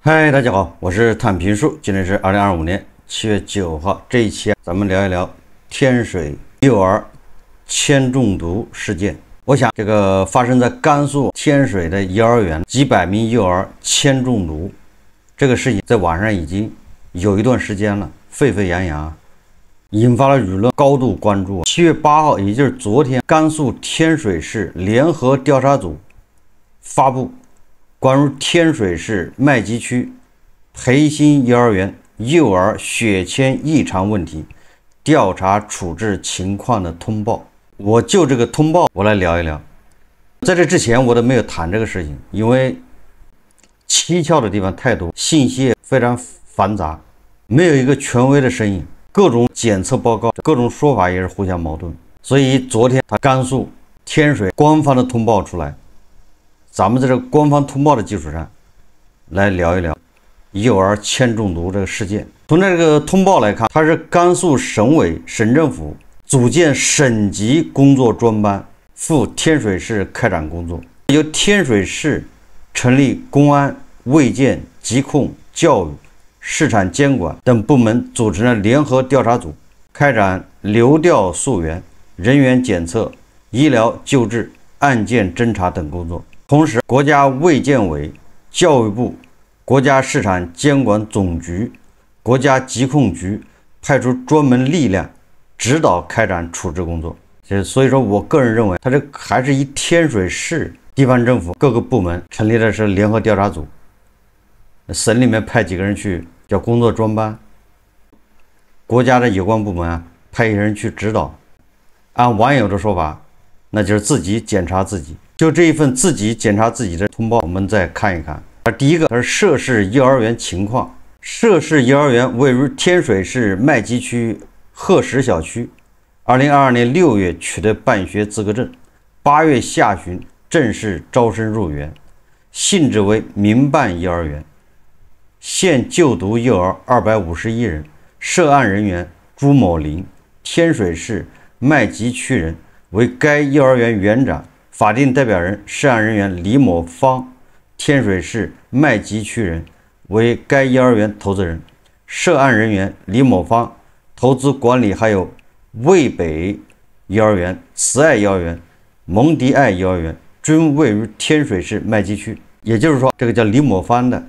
嗨，大家好，我是坦平树，今天是2025年7月9号。这一期咱们聊一聊天水幼儿铅中毒事件。我想这个发生在甘肃天水的幼儿园几百名幼儿铅中毒这个事情，在网上已经有一段时间了，沸沸扬扬，引发了舆论高度关注。7月8号，也就是昨天，甘肃天水市联合调查组发布关于天水市麦积区培新幼儿园幼儿血铅异常问题调查处置情况的通报。我就这个通报我来聊一聊。在这之前我都没有谈这个事情，因为蹊跷的地方太多，信息也非常繁杂，没有一个权威的声音，各种检测报告，各种说法也是互相矛盾。所以昨天甘肃天水官方的通报出来，咱们在这个官方通报的基础上来聊一聊幼儿铅中毒这个事件。从这个通报来看，它是甘肃省委省政府组建省级工作专班赴天水市开展工作，由天水市成立公安、卫健、疾控、教育、市场监管等部门组成了联合调查组，开展流调溯源、人员检测、医疗救治、案件侦查等工作。同时，国家卫健委、教育部、国家市场监管总局、国家疾控局派出专门力量指导开展处置工作。所以说我个人认为，它这还是以天水市地方政府各个部门成立的是联合调查组，省里面派几个人去叫工作专班，国家的有关部门派一人去指导。按网友的说法，那就是自己检查自己。就这一份自己检查自己的通报，我们再看一看。第一个，它是涉事幼儿园情况。涉事幼儿园位于天水市麦积区鹤石小区，2022年6月取得办学资格证，8月下旬正式招生入园，性质为民办幼儿园，现就读幼儿251人，涉案人员朱某林，天水市麦积区人，为该幼儿园园长，法定代表人涉案人员李某芳，天水市麦积区人，为该幼儿园投资人。涉案人员李某芳投资管理还有渭北幼儿园、慈爱幼儿园、蒙迪爱幼儿园，均位于天水市麦积区。也就是说，这个叫李某芳的，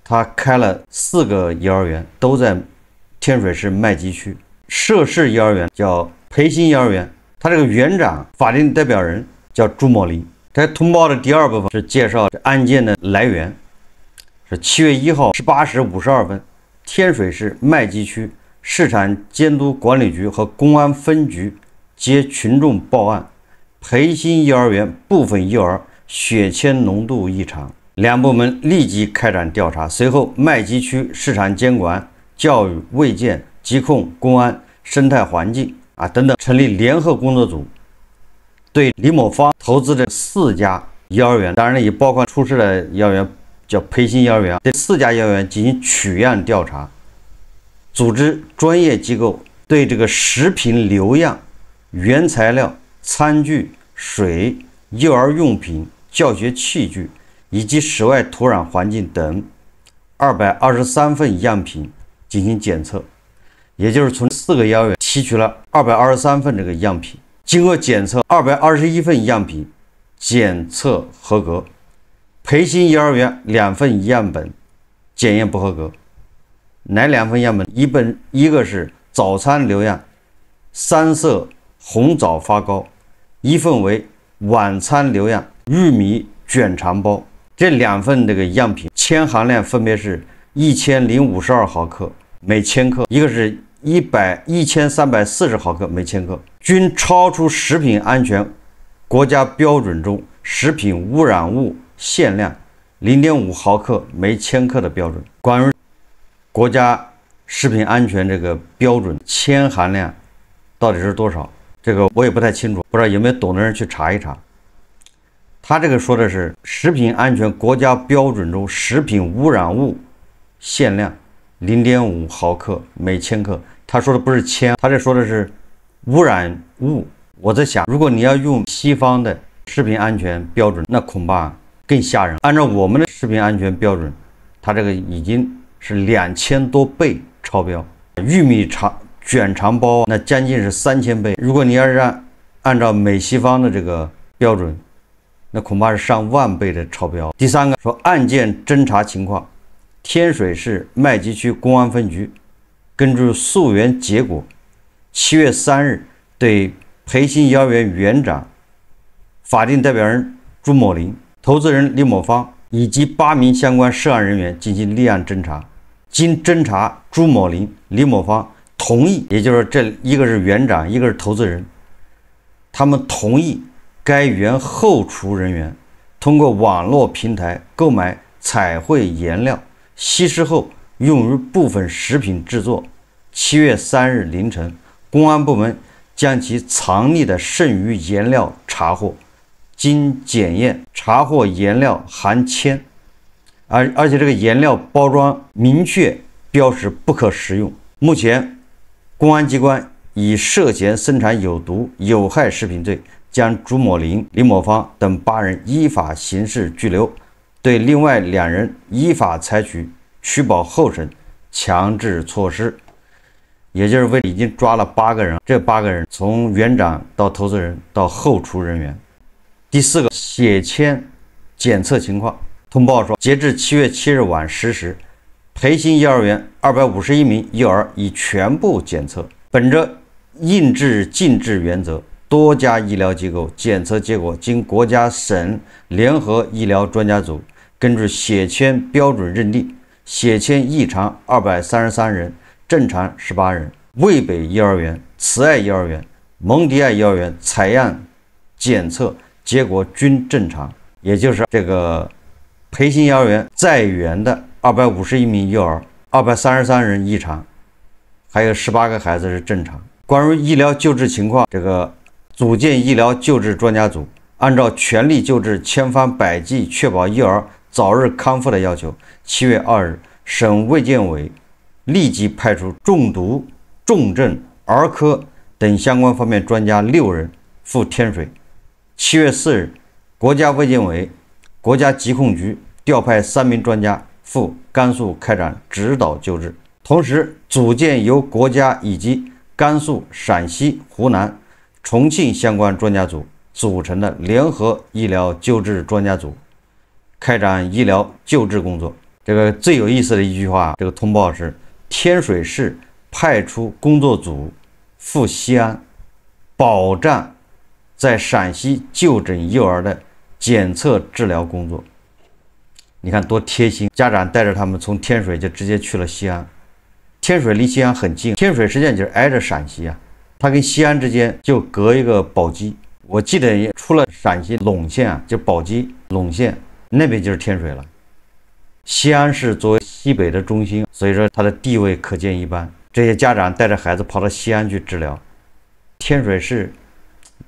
他开了4个幼儿园，都在天水市麦积区。涉事幼儿园叫培新幼儿园，他这个园长、法定代表人叫朱某林。在通报的第二部分是介绍案件的来源，是7月1号18时52分，天水市麦积区市场监督管理局和公安分局接群众报案，培新幼儿园部分幼儿血铅浓度异常，两部门立即开展调查。随后，麦积区市场监管、教育、卫健、疾控、公安、生态环境等等成立联合工作组，对李某芳投资的4家幼儿园，当然也包括出事的幼儿园叫培新幼儿园，这4家幼儿园进行取样调查，组织专业机构对这个食品流样、原材料、餐具、水、幼儿用品、教学器具以及室外土壤环境等223份样品进行检测，也就是从4个幼儿园提取了223份这个样品。经过检测，221份样品检测合格，培新幼儿园2份样本检验不合格。哪2份样本？一个是早餐流样3色红枣发糕，一份为晚餐流样玉米卷肠包。这2份这个样品铅含量分别是1052毫克每千克，一个是1340毫克每千克，均超出食品安全国家标准中食品污染物限量0.5毫克每千克的标准。关于国家食品安全这个标准铅含量到底是多少，这个我也不太清楚，不知道有没有懂的人去查一查。他这个说的是食品安全国家标准中食品污染物限量0.5毫克每千克，他说的不是铅，他这说的是污染物。我在想，如果你要用西方的食品安全标准，那恐怕更吓人。按照我们的食品安全标准，它这个已经是2000多倍超标。玉米卷肠包那将近是3000倍。如果你要是按照美西方的这个标准，那恐怕是上万倍的超标。第三个说案件侦查情况，天水市麦积区公安分局根据溯源结果，7月3日对培新幼儿园园长、法定代表人朱某林、投资人李某芳以及8名相关涉案人员进行立案侦查。经侦查，朱某林、李某芳同意，也就是这一个是园长，一个是投资人，他们同意该园后厨人员通过网络平台购买彩绘颜料，稀释后用于部分食品制作。7月3日凌晨，公安部门将其藏匿的剩余颜料查获，经检验，查获颜料含铅，而且这个颜料包装明确标识不可食用。目前，公安机关以涉嫌生产有毒有害食品罪，将朱某林、李某芳等8人依法刑事拘留，对另外2人依法采取取保候审强制措施。也就是已经抓了8个人，这8个人从园长到投资人到后厨人员。第四个，血铅检测情况。通报说，截至7月7日晚10时，培新幼儿园251名幼儿已全部检测。本着应治尽治原则，多家医疗机构检测结果经国家省联合医疗专家组根据血铅标准认定，血铅异常233人，正常18人。渭北幼儿园、慈爱幼儿园、蒙迪爱幼儿园采样检测结果均正常，也就是这个培新幼儿园在园的251名幼儿，233人异常，还有18个孩子是正常。关于医疗救治情况，这个组建医疗救治专家组，按照全力救治、千方百计确保幼儿早日康复的要求，7月2日，省卫健委立即派出中毒、重症、儿科等相关方面专家6人赴天水。7月4日，国家卫健委、国家疾控局调派3名专家赴甘肃开展指导救治，同时组建由国家以及甘肃、陕西、湖南、重庆相关专家组组成的联合医疗救治专家组，开展医疗救治工作。这个最有意思的一句话，这个通报是天水市派出工作组赴西安，保障在陕西就诊幼儿的检测治疗工作。你看多贴心，家长带着他们从天水就直接去了西安。天水离西安很近，天水实际上就是挨着陕西啊，它跟西安之间就隔一个宝鸡。我记得出了陕西陇县啊，就宝鸡陇县那边就是天水了。西安市作为西北的中心，所以说它的地位可见一斑。这些家长带着孩子跑到西安去治疗，天水市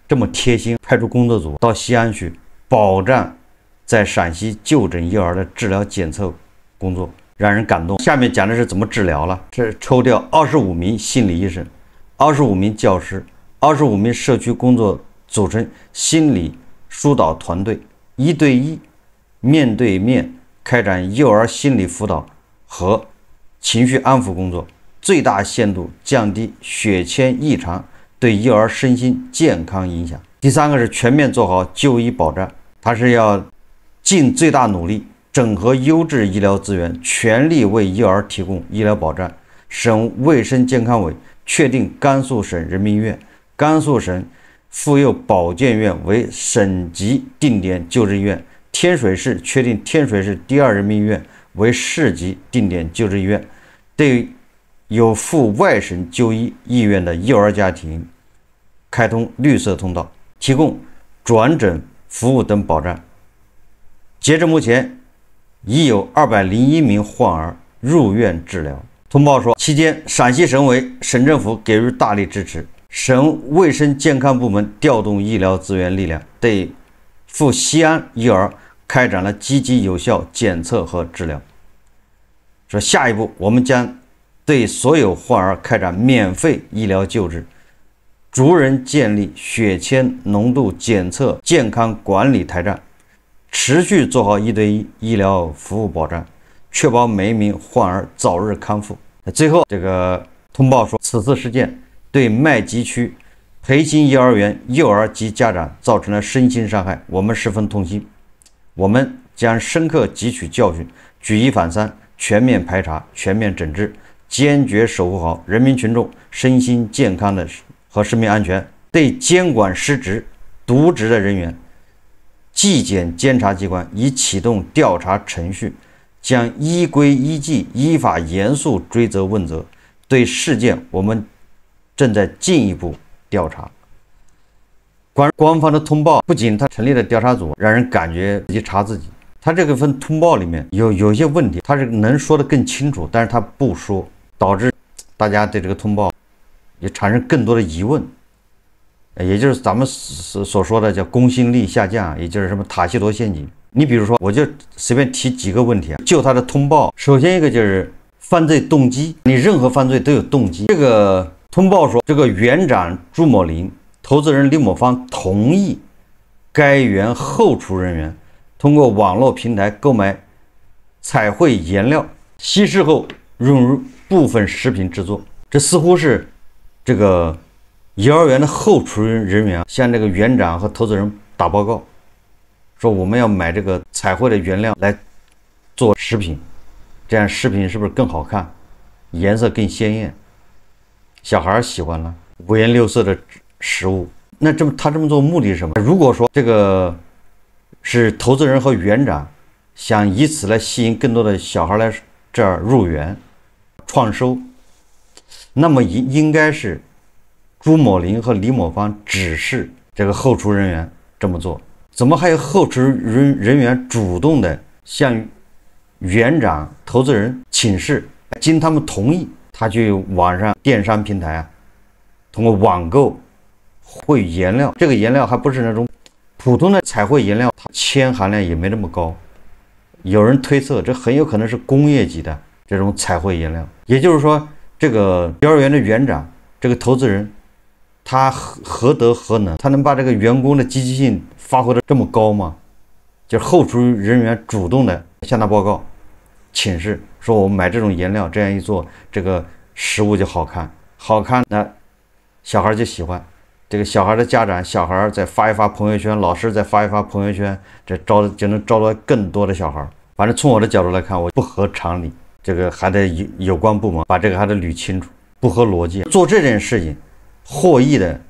这么贴心，派出工作组到西安去，保障在陕西就诊幼儿的治疗检测工作，让人感动。下面讲的是怎么治疗了，是抽调25名心理医生、25名教师、25名社区工作组成心理疏导团队，1对1、面对面开展幼儿心理辅导和情绪安抚工作，最大限度降低血铅异常对幼儿身心健康影响。第三个是全面做好就医保障，它是要尽最大努力整合优质医疗资源，全力为幼儿提供医疗保障。省卫生健康委确定甘肃省人民医院、甘肃省妇幼保健院为省级定点救治医院，天水市确定天水市第2人民医院为市级定点救治医院，对有赴外省就医意愿的幼儿家庭开通绿色通道，提供转诊服务等保障。截至目前，已有201名患儿入院治疗。通报说，期间陕西省委、省政府给予大力支持，省卫生健康部门调动医疗资源力量，对赴西安幼儿开展了积极有效检测和治疗。说下一步，我们将对所有患儿开展免费医疗救治，逐人建立血铅浓度检测健康管理台站，持续做好1对1医疗服务保障，确保每一名患儿早日康复。最后，这个通报说，此次事件对麦集区培新幼儿园幼儿及家长造成了身心伤害，我们十分痛心，我们将深刻汲取教训，举一反三，全面排查，全面整治，坚决守护好人民群众身心健康的和生命安全。对监管失职、渎职的人员，纪检监察机关已启动调查程序，将依规依纪依法严肃追责问责。对事件，我们正在进一步调查。官方的通报不仅他成立了调查组，让人感觉自己查自己。他这个份通报里面有一些问题，他是能说得更清楚，但是他不说，导致大家对这个通报也产生更多的疑问，也就是咱们所说的叫公信力下降，也就是什么塔西佗陷阱。你比如说，我就随便提几个问题啊，就他的通报，首先一个就是犯罪动机，你任何犯罪都有动机。这个通报说，这个园长朱某林、投资人李某芳同意该园后厨人员通过网络平台购买彩绘颜料，稀释后用于部分食品制作。这似乎是这个幼儿园的后厨人员向这个园长和投资人打报告，说我们要买这个彩绘的原料来做食品，这样食品是不是更好看，颜色更鲜艳，小孩喜欢了五颜六色的食物。那他这么做目的是什么？如果说这个是投资人和园长想以此来吸引更多的小孩来这儿入园创收，那么应该是朱某林和李某芳指示这个后厨人员这么做，怎么还有后厨人员主动的向园长、投资人请示，经他们同意，他去网上电商平台通过网购绘颜料，这个颜料还不是那种普通的彩绘颜料，它铅含量也没那么高，有人推测这很有可能是工业级的这种彩绘颜料。也就是说，这个幼儿园的园长，这个投资人，他何德何能，他能把这个员工的积极性发挥的这么高吗？就是后厨人员主动的向他报告请示，说我们买这种颜料，这样一做，这个食物就好看，好看那小孩就喜欢，这个小孩的家长，小孩再发一发朋友圈，老师再发一发朋友圈，这就能招到更多的小孩。反正从我的角度来看，我不合常理，这个还得有关部门把这个还得捋清楚，不合逻辑。做这件事情获益的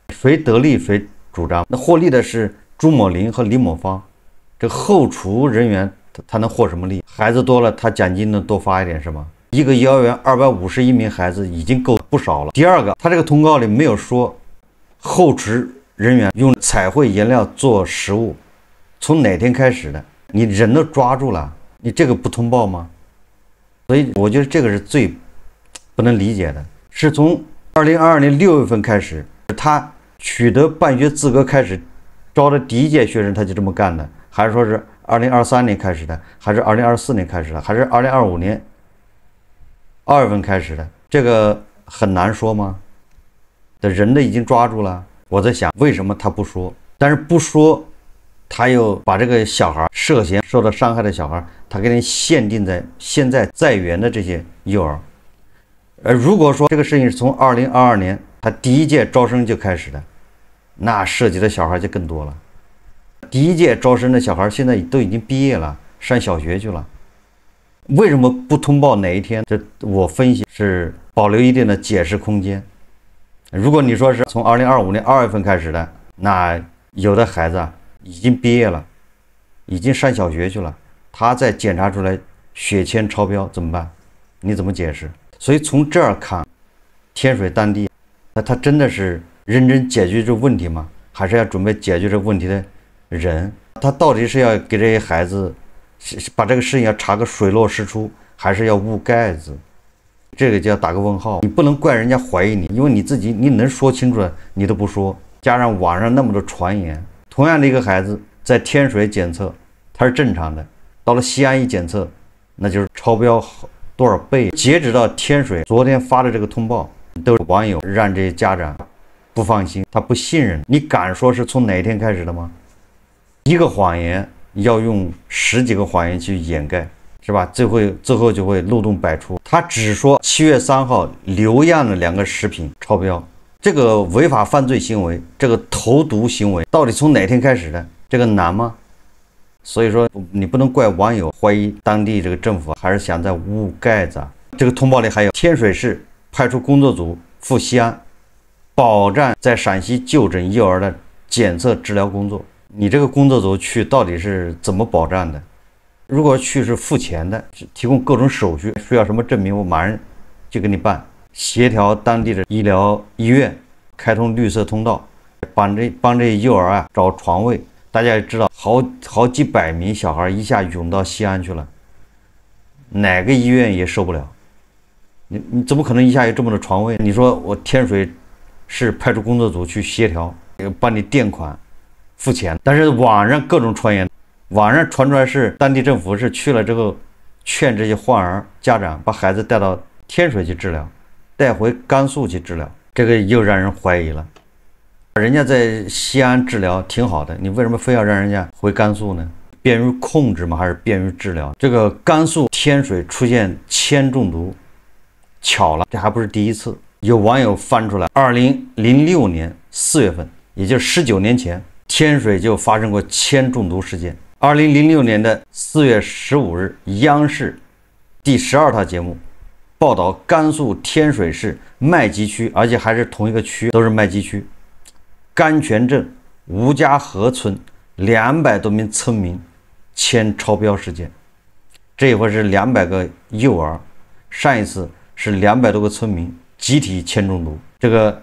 谁得利谁主张，那获利的是朱某林和李某芳，这个后厨人员他能获什么利？孩子多了，他奖金能多发一点是吗？一个幼儿园251名孩子已经够不少了。第二个，他这个通告里没有说后厨人员用彩绘颜料做食物从哪天开始的，你人都抓住了，你这个不通报吗？所以我觉得这个是最不能理解的，是从2022年6月份开始，他取得办学资格开始招的第一届学生他就这么干的，还是说是2023年开始的，还是2024年开始的，还是2025年2月份开始的？这个很难说吗？的人都已经抓住了。我在想为什么他不说，但是不说他又把这个小孩涉嫌受到伤害的小孩，他给你限定在现在在园的这些幼儿。如果说这个事情是从2022年他第一届招生就开始的，那涉及的小孩就更多了。第一届招生的小孩现在都已经毕业了，上小学去了。为什么不通报哪一天？这我分析是保留一定的解释空间。如果你说是从2025年2月份开始的，那有的孩子已经毕业了，已经上小学去了，他再检查出来血铅超标怎么办？你怎么解释？所以从这儿看，天水当地那他真的是认真解决这问题吗？还是要准备解决这问题的人？他到底是要给这些孩子把这个事情要查个水落石出，还是要捂盖子？这个就要打个问号。你不能怪人家怀疑你，因为你自己你能说清楚了你都不说，加上网上那么多传言。同样的一个孩子在天水检测他是正常的，到了西安一检测那就是超标多少倍。截止到天水昨天发的这个通报，都是网友让这些家长不放心，他不信任。你敢说是从哪一天开始的吗？一个谎言要用10几个谎言去掩盖，是吧？最后就会漏洞百出。他只说7月3号留样的2个食品超标，这个违法犯罪行为，这个投毒行为到底从哪天开始的？这个难吗？所以说你不能怪网友怀疑当地这个政府还是想在捂盖子啊。这个通报里还有天水市派出工作组赴西安，保障在陕西就诊幼儿的检测治疗工作。你这个工作组去到底是怎么保障的？如果去是付钱的，提供各种手续，需要什么证明，我马上就给你办。协调当地的医院，开通绿色通道，帮这些幼儿啊找床位。大家也知道，好几百名小孩一下涌到西安去了，哪个医院也受不了。你怎么可能一下有这么多床位？你说我天水市派出工作组去协调，帮你垫款付钱，但是网上各种传言，网上传出来是当地政府是去了之后劝这些患儿家长把孩子带到天水去治疗，带回甘肃去治疗，这个又让人怀疑了。人家在西安治疗挺好的，你为什么非要让人家回甘肃呢？便于控制吗？还是便于治疗？这个甘肃天水出现铅中毒，巧了，这还不是第一次。有网友翻出来，2006年4月份，也就是19年前，天水就发生过铅中毒事件。2006年的4月15日，央视第12套节目报道甘肃天水市麦集区，而且还是同一个区，都是麦集区甘泉镇吴家河村200多名村民铅超标事件。这一回是200个幼儿，上一次是200多个村民集体铅中毒。这个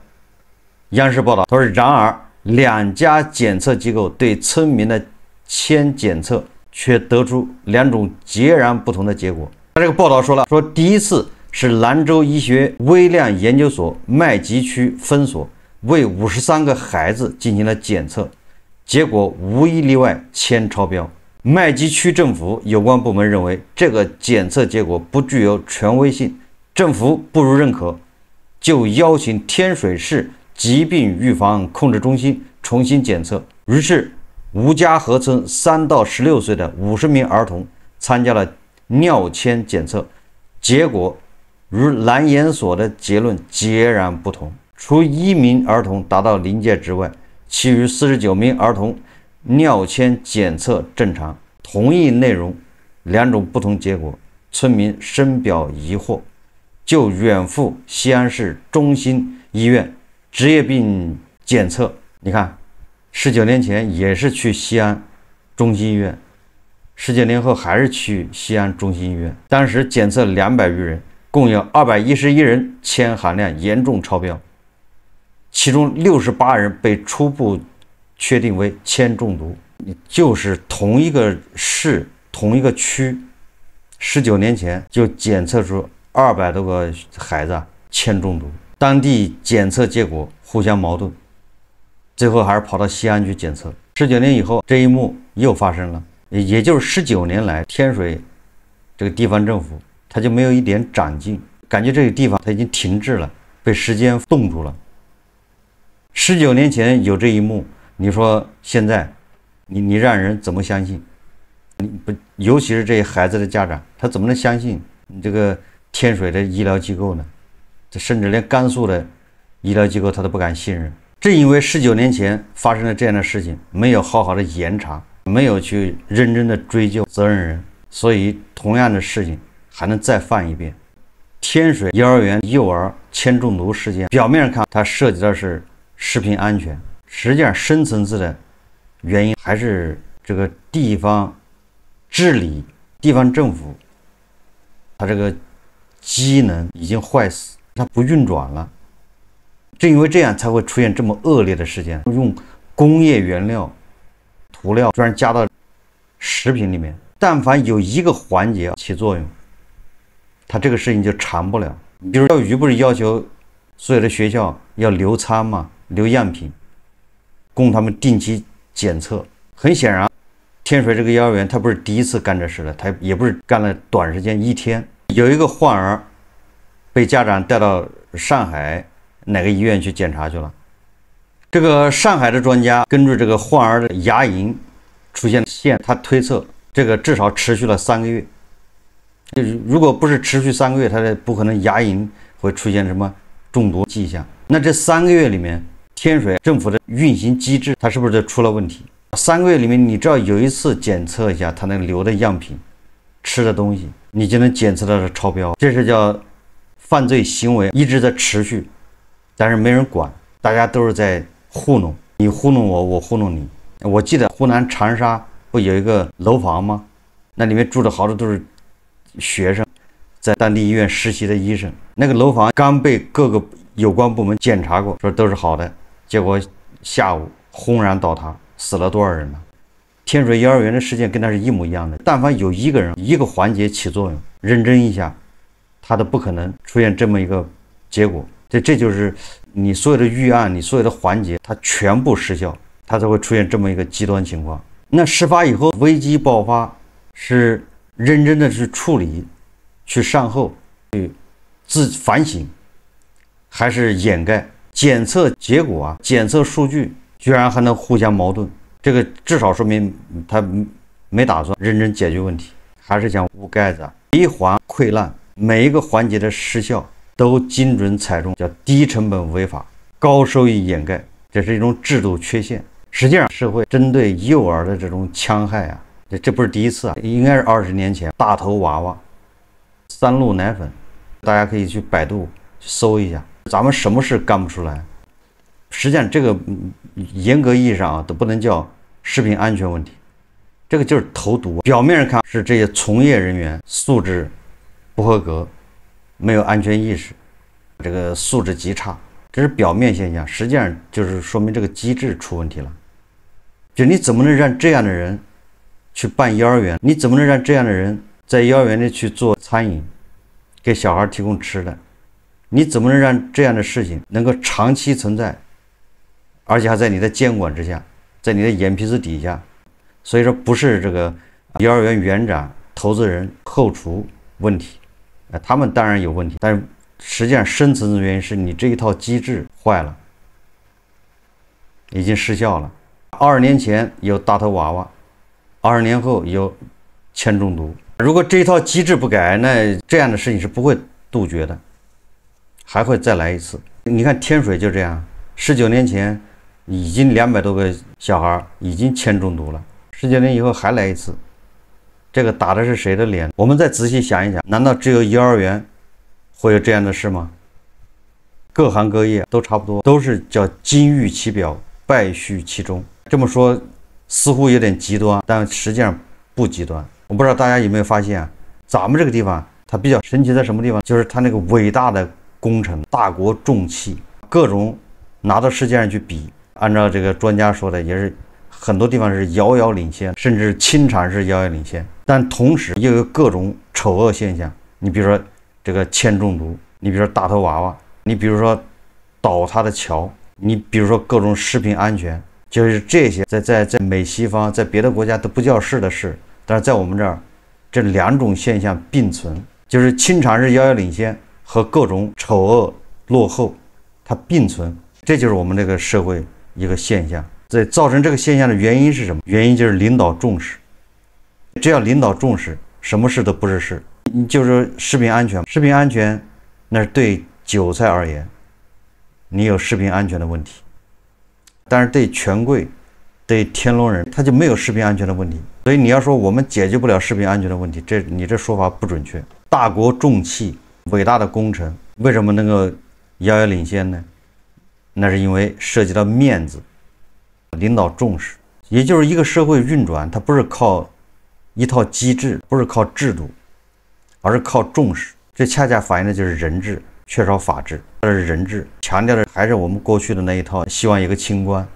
央视报道，他说，然而2家检测机构对村民的铅检测却得出2种截然不同的结果。他这个报道说了，说第一次是兰州医学微量研究所麦集区分所为53个孩子进行了检测，结果无一例外铅超标。麦集区政府有关部门认为这个检测结果不具有权威性，政府不予认可，就邀请天水市疾病预防控制中心重新检测。于是吴家河村3到16岁的50名儿童参加了尿铅检测，结果与兰研所的结论截然不同。除1名儿童达到临界值外，其余49名儿童尿铅检测正常。同一内容2种不同结果，村民深表疑惑，就远赴西安市中心医院职业病检测。你看，19年前也是去西安中心医院，19年后还是去西安中心医院，当时检测200余人，共有211人铅含量严重超标，其中68人被初步确定为铅中毒。就是同一个市同一个区，19年前就检测出200多个孩子铅中毒，当地检测结果互相矛盾，最后还是跑到西安去检测。19年以后，这一幕又发生了，也就是19年来，天水这个地方政府他就没有一点长进，感觉这个地方他已经停滞了，被时间冻住了。19年前有这一幕，你说现在你让人怎么相信？你不，尤其是这些孩子的家长，他怎么能相信你这个天水的医疗机构呢？这甚至连甘肃的医疗机构他都不敢信任。正因为19年前发生了这样的事情，没有好好的严查，没有去认真的追究责任人，所以同样的事情还能再犯一遍。天水幼儿园幼儿铅中毒事件，表面上看它涉及的是食品安全，实际上深层次的原因还是这个地方治理、地方政府，它这个机能已经坏死，它不运转了。正因为这样，才会出现这么恶劣的事件。用工业原料、涂料居然加到食品里面，但凡有一个环节起作用，它这个事情就长不了。比如教育局不是要求所有的学校要留餐吗？留样品，供他们定期检测。很显然，天水这个幼儿园他不是第一次干这事了，他也不是干了短时间，1天。有一个患儿被家长带到上海哪个医院去检查去了。这个上海的专家根据这个患儿的牙龈出现线，他推测这个至少持续了3个月。如果不是持续3个月，它不可能牙龈会出现什么中毒迹象。那这3个月里面，天水政府的运行机制，它是不是就出了问题？3个月里面，你只要有一次检测一下它那个流的样品、吃的东西，你就能检测到是超标。这是叫犯罪行为一直在持续，但是没人管，大家都是在糊弄你，糊弄我，我糊弄你。我记得湖南长沙不有一个楼房吗？那里面住的好多都是学生，在当地医院实习的医生。那个楼房刚被各个有关部门检查过，说都是好的，结果下午轰然倒塌，死了多少人呢？天水幼儿园的事件跟它是一模一样的。但凡有一个人一个环节起作用，认真一下，它都不可能出现这么一个结果。这就是你所有的预案，你所有的环节，它全部失效，它才会出现这么一个极端情况。那事发以后，危机爆发是认真的去处理、去善后、去反省，还是掩盖？检测结果啊，检测数据居然还能互相矛盾，这个至少说明他没打算认真解决问题，还是想捂盖子啊。一环溃烂，每一个环节的失效都精准踩中，叫低成本违法，高收益掩盖，这是一种制度缺陷。实际上，社会针对幼儿的这种戕害啊，这不是第一次啊，应该是20年前大头娃娃、三鹿奶粉，大家可以去百度搜一下，咱们什么事干不出来？实际上，这个严格意义上啊，都不能叫食品安全问题，这个就是投毒。表面上看是这些从业人员素质不合格，没有安全意识，这个素质极差，这是表面现象，实际上就是说明这个机制出问题了。就你怎么能让这样的人去办幼儿园？你怎么能让这样的人在幼儿园里去做餐饮，给小孩提供吃的？你怎么能让这样的事情能够长期存在，而且还在你的监管之下，在你的眼皮子底下？所以说，不是这个幼儿园园长、投资人、后厨问题，他们当然有问题，但是实际上深层次的原因是你这一套机制坏了，已经失效了。20年前有大头娃娃，20年后有铅中毒。如果这一套机制不改，那这样的事情是不会杜绝的，还会再来一次。你看天水就这样，19年前已经200多个小孩已经铅中毒了，19年以后还来一次，这个打的是谁的脸？我们再仔细想一想，难道只有幼儿园会有这样的事吗？各行各业都差不多，都是叫金玉其表，败絮其中。这么说似乎有点极端，但实际上不极端。我不知道大家有没有发现啊，咱们这个地方它比较神奇在什么地方？就是它那个伟大的工程，大国重器，各种拿到世界上去比，按照这个专家说的，也是很多地方是遥遥领先，甚至清产是遥遥领先。但同时又有各种丑恶现象，你比如说这个铅中毒，你比如说大头娃娃，你比如说倒塌的桥，你比如说各种食品安全，就是这些在美西方，在别的国家都不叫事的事，但是在我们这儿，这2种现象并存，就是清产是遥遥领先和各种丑恶落后，它并存，这就是我们这个社会一个现象。造成这个现象的原因是什么？原因就是领导重视。只要领导重视，什么事都不是事。你就是说食品安全，食品安全那是对韭菜而言，你有食品安全的问题，但是对权贵、对天龙人，他就没有食品安全的问题。所以你要说我们解决不了食品安全的问题，你这说法不准确。大国重器，伟大的工程，为什么能够遥遥领先呢？那是因为涉及到面子，领导重视。也就是一个社会运转，它不是靠一套机制，不是靠制度，而是靠重视。这恰恰反映的就是人治缺少法治，这是人治，强调的还是我们过去的那一套，希望一个清官，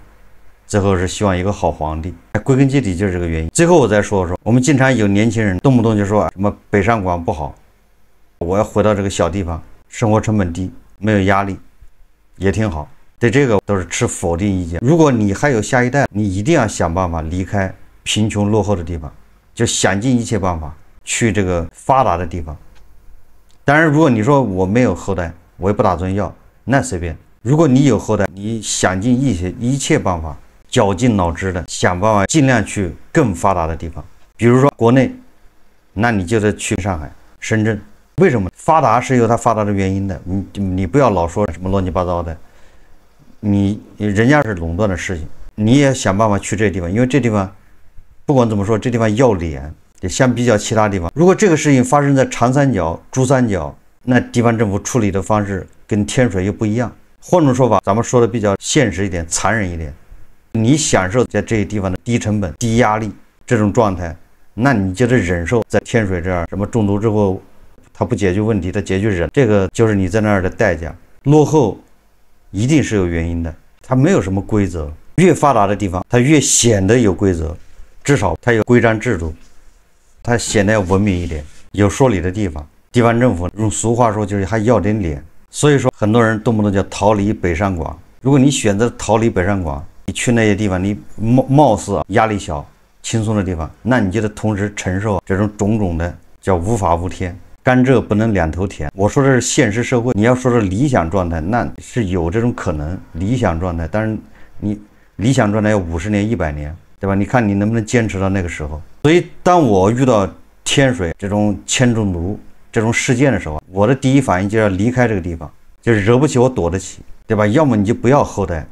最后是希望一个好皇帝。归根结底就是这个原因。最后我再说说，我们经常有年轻人动不动就说什么北上广不好，我要回到这个小地方，生活成本低，没有压力，也挺好。对这个都是持否定意见。如果你还有下一代，你一定要想办法离开贫穷落后的地方，就想尽一切办法去这个发达的地方。当然，如果你说我没有后代，我也不打算要，那随便。如果你有后代，你想尽一切办法，绞尽脑汁的想办法，尽量去更发达的地方。比如说国内，那你就得去上海，深圳。为什么发达是有它发达的原因的？你不要老说什么乱七八糟的，人家是垄断的事情，你也想办法去这地方，因为这地方不管怎么说，这地方要脸。也相比较其他地方，如果这个事情发生在长三角、珠三角，那地方政府处理的方式跟天水又不一样。换种说法，咱们说的比较现实一点、残忍一点，你享受在这些地方的低成本、低压力这种状态，那你就得忍受在天水这儿什么中毒之后，它不解决问题，它解决人，这个就是你在那儿的代价。落后一定是有原因的，它没有什么规则。越发达的地方，它越显得有规则，至少它有规章制度。它显得要文明一点，有说理的地方。地方政府用俗话说就是还要点脸，所以说很多人动不动叫逃离北上广。如果你选择逃离北上广，你去那些地方，你貌似压力小、轻松的地方，那你就得同时承受这种种种的叫无法无天。甘蔗不能两头甜。我说的是现实社会，你要说是理想状态，那是有这种可能理想状态，但是你理想状态要50年、100年。对吧？你看你能不能坚持到那个时候？所以当我遇到天水这种铅中毒这种事件的时候，我的第一反应就要离开这个地方，就是惹不起我躲得起，对吧？要么你就不要后代，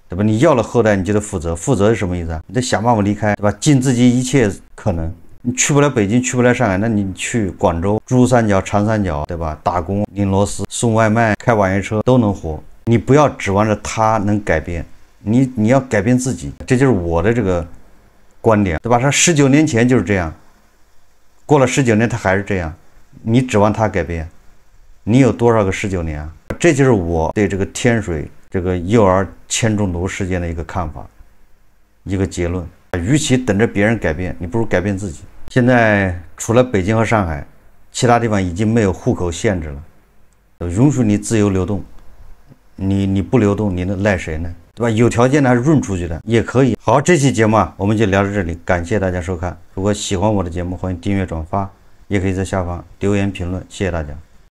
对吧？你要了后代，你就得负责。负责是什么意思啊？你得想办法离开，对吧？尽自己一切可能。你去不了北京，去不了上海，那你去广州、珠三角、长三角，对吧？打工、拧螺丝、送外卖、开网约车都能活。你不要指望着他能改变。你要改变自己，这就是我的这个观点，对吧？他19年前就是这样，过了19年他还是这样，你指望他改变？你有多少个19年啊？这就是我对这个天水这个幼儿铅中毒事件的一个看法，一个结论。与其等着别人改变，你不如改变自己。现在除了北京和上海，其他地方已经没有户口限制了，允许你自由流动。你不流动，你能赖谁呢？对吧？有条件的还是润出去的也可以。好，这期节目我们就聊到这里，感谢大家收看。如果喜欢我的节目，欢迎订阅转发，也可以在下方留言评论，谢谢大家。